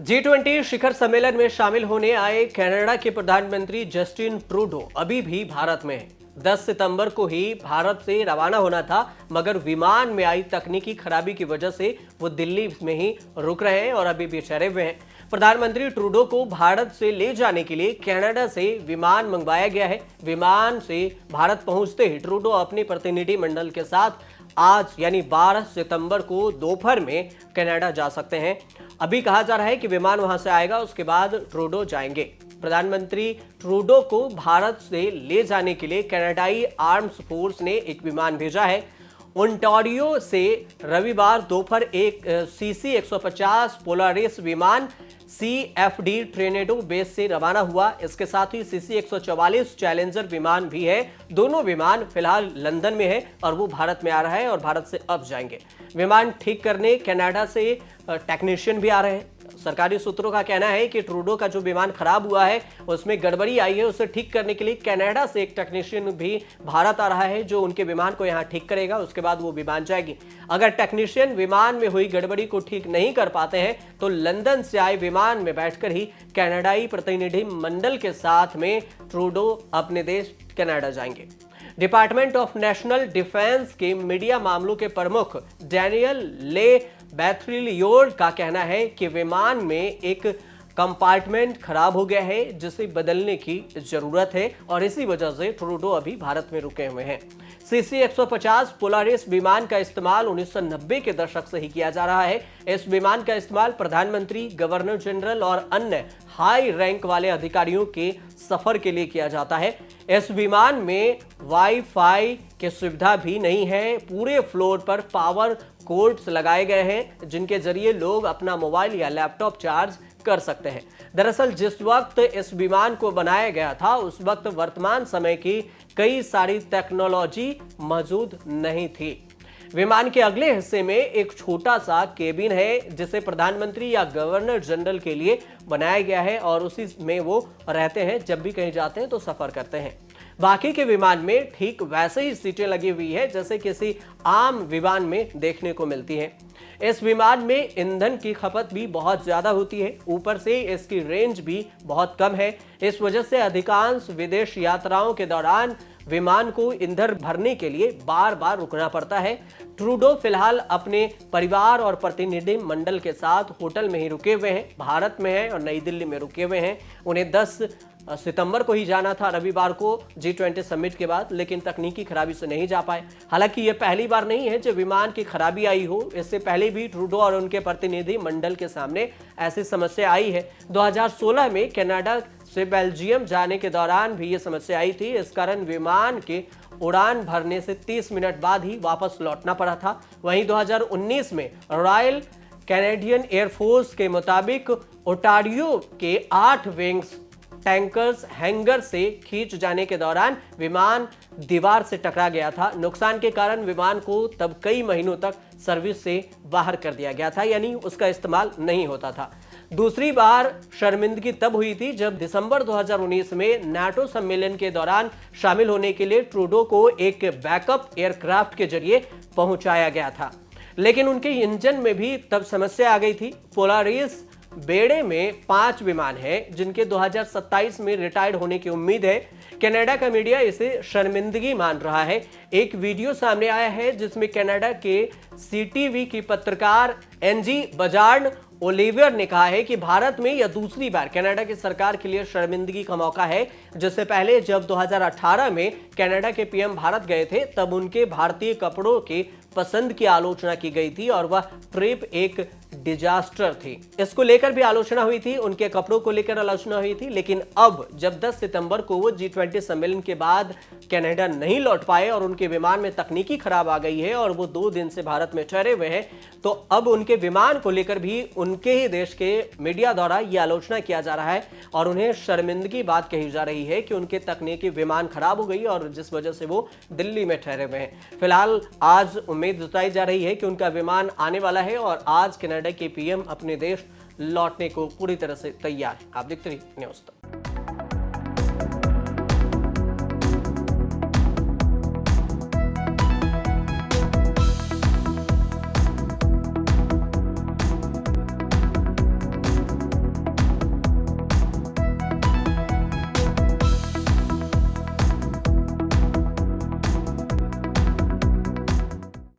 G20 शिखर सम्मेलन में शामिल होने आए कनाडा के प्रधानमंत्री जस्टिन ट्रूडो अभी भी भारत में हैं। 10 सितंबर को ही भारत से रवाना होना था, मगर विमान में आई तकनीकी खराबी की वजह से वो दिल्ली में ही रुक रहे हैं और अभी भी ठहरे हुए हैं। प्रधानमंत्री ट्रूडो को भारत से ले जाने के लिए कनाडा से विमान मंगवाया गया है। विमान से भारत पहुंचते ही ट्रूडो अपने प्रतिनिधि मंडल के साथ आज यानी 12 सितंबर को दोपहर में कनाडा जा सकते हैं। अभी कहा जा रहा है कि विमान वहां से आएगा, उसके बाद ट्रूडो जाएंगे। प्रधानमंत्री ट्रूडो को भारत से ले जाने के लिए कनाडाई आर्म्स फोर्स ने एक विमान भेजा है। ओंटारियो से रविवार दोपहर एक CC-150 पोलारिस विमान CFD टोरंटो बेस से रवाना हुआ। इसके साथ ही CC-144 चैलेंजर विमान भी है। दोनों विमान फिलहाल लंदन में है और वो भारत में आ रहा है और भारत से अब जाएंगे। विमान ठीक करने कनाडा से टेक्नीशियन भी आ रहे हैं। सरकारी सूत्रों का कहना है कि ट्रूडो का जो विमान खराब हुआ है उसमें गड़बड़ी आई है, उसे ठीक करने के लिए कनाडा से एक टेक्नीशियन भी भारत आ रहा है जो उनके विमान को यहां ठीक करेगा। उसके बाद वो विमान जाएगी। अगर टेक्नीशियन विमान में हुई गड़बड़ी को ठीक नहीं कर पाते हैं तो लंदन से आए विमान में बैठकर ही कनाडाई प्रतिनिधि मंडल के साथ में ट्रूडो अपने देश कनाडा जाएंगे। डिपार्टमेंट ऑफ नेशनल डिफेंस के मीडिया मामलों के प्रमुख डैनियल ले बैथरिलियोर का कहना है कि विमान में एक कंपार्टमेंट खराब हो गया है जिसे बदलने की जरूरत है और इसी वजह से ट्रूडो अभी भारत में रुके हुए हैं। CC-150 पोलारिस विमान का इस्तेमाल 1990 के दशक से ही किया जा रहा है। इस विमान का इस्तेमाल प्रधानमंत्री, गवर्नर जनरल और अन्य हाई रैंक वाले अधिकारियों के सफर के लिए किया जाता है। इस विमान में वाईफाई की सुविधा भी नहीं है। पूरे फ्लोर पर पावर कोर्ड्स लगाए गए हैं जिनके जरिए लोग अपना मोबाइल या लैपटॉप चार्ज कर सकते हैं। दरअसल जिस वक्त इस विमान को बनाया गया था उस वक्त वर्तमान समय की कई सारी टेक्नोलॉजी मौजूद नहीं थी। विमान के अगले हिस्से में एक छोटा सा केबिन है जिसे प्रधानमंत्री या गवर्नर जनरल के लिए बनाया गया है और उसी में वो रहते हैं। जब भी कहीं जाते हैं तो सफर करते हैं। बाकी के विमान में ठीक वैसे ही सीटें लगी हुई है जैसे किसी आम विमान में देखने को मिलती हैं। इस विमान में ईंधन की खपत भी बहुत ज्यादा होती है। ऊपर से इसकी रेंज भी बहुत कम है। इस वजह से अधिकांश विदेश यात्राओं के दौरान विमान को ईंधन भरने के लिए बार बार रुकना पड़ता है। ट्रूडो फिलहाल अपने परिवार और प्रतिनिधि मंडल के साथ होटल में ही रुके हुए हैं। भारत में हैं और नई दिल्ली में रुके हुए हैं। उन्हें 10 सितंबर को ही जाना था, रविवार को G20 समिट के बाद, लेकिन तकनीकी खराबी से नहीं जा पाए। हालांकि यह पहली बार नहीं है जब विमान की खराबी आई हो। इससे पहले भी ट्रूडो और उनके प्रतिनिधि मंडल के सामने ऐसी समस्या आई है। 2016 में कनाडा से बेल्जियम जाने के दौरान भी ये समस्या आई थी। इस कारण विमान के उड़ान भरने से 30 मिनट बाद ही वापस लौटना पड़ा था। वहीं 2019 में रॉयल कैनेडियन एयरफोर्स के मुताबिक ओंटारियो के 8 विंग्स टैंकर्स हैंगर से खींच जाने के दौरान विमान दीवार से टकरा गया था। नुकसान के कारण विमान को तब कई महीनों तक सर्विस से बाहर कर दिया गया था, यानी उसका इस्तेमाल नहीं होता था। दूसरी बार शर्मिंदगी तब हुई थी जब दिसंबर 2019 में नाटो सम्मेलन के दौरान शामिल होने के लिए ट्रूडो को एक बैकअप एयरक्राफ्ट के जरिए पहुंचाया गया था, लेकिन उनके इंजन में भी तब समस्या आ गई थी। पोलारिस बेड़े में 5 विमान हैं जिनके 2027 में रिटायर्ड होने की उम्मीद है। कनाडा का मीडिया इसे शर्मिंदगी मान रहा है। एक वीडियो सामने आया है जिसमें कनाडा के CTV की पत्रकार एनजी बजार्न ओलिवियर ने कहा है कि भारत में यह दूसरी बार कनाडा की सरकार के लिए शर्मिंदगी का मौका है। जिससे पहले जब 2018 में कनाडा के PM भारत गए थे तब उनके भारतीय कपड़ों के पसंद की आलोचना की गई थी और वह ट्रिप एक डिजास्टर थी। इसको लेकर भी आलोचना हुई थी, उनके कपड़ों को लेकर आलोचना हुई थी। लेकिन अब जब 10 सितंबर को वो G20 सम्मेलन के बाद कनाडा नहीं लौट पाए और उनके विमान में तकनीकी खराब आ गई है और वो 2 दिन से भारत में ठहरे हुए हैं, तो अब उनके विमान को लेकर भी उनके ही देश के मीडिया द्वारा ये आलोचना किया जा रहा है और उन्हें शर्मिंदगी बात कही जा रही है कि उनके तकनीकी विमान खराब हो गई और जिस वजह से वो दिल्ली में ठहरे हुए हैं। फिलहाल आज उम्मीद जताई जा रही है कि उनका विमान आने वाला है और आज कनाडा के PM अपने देश लौटने को पूरी तरह से तैयार है। आप देखते रहिए न्यूज़ तक।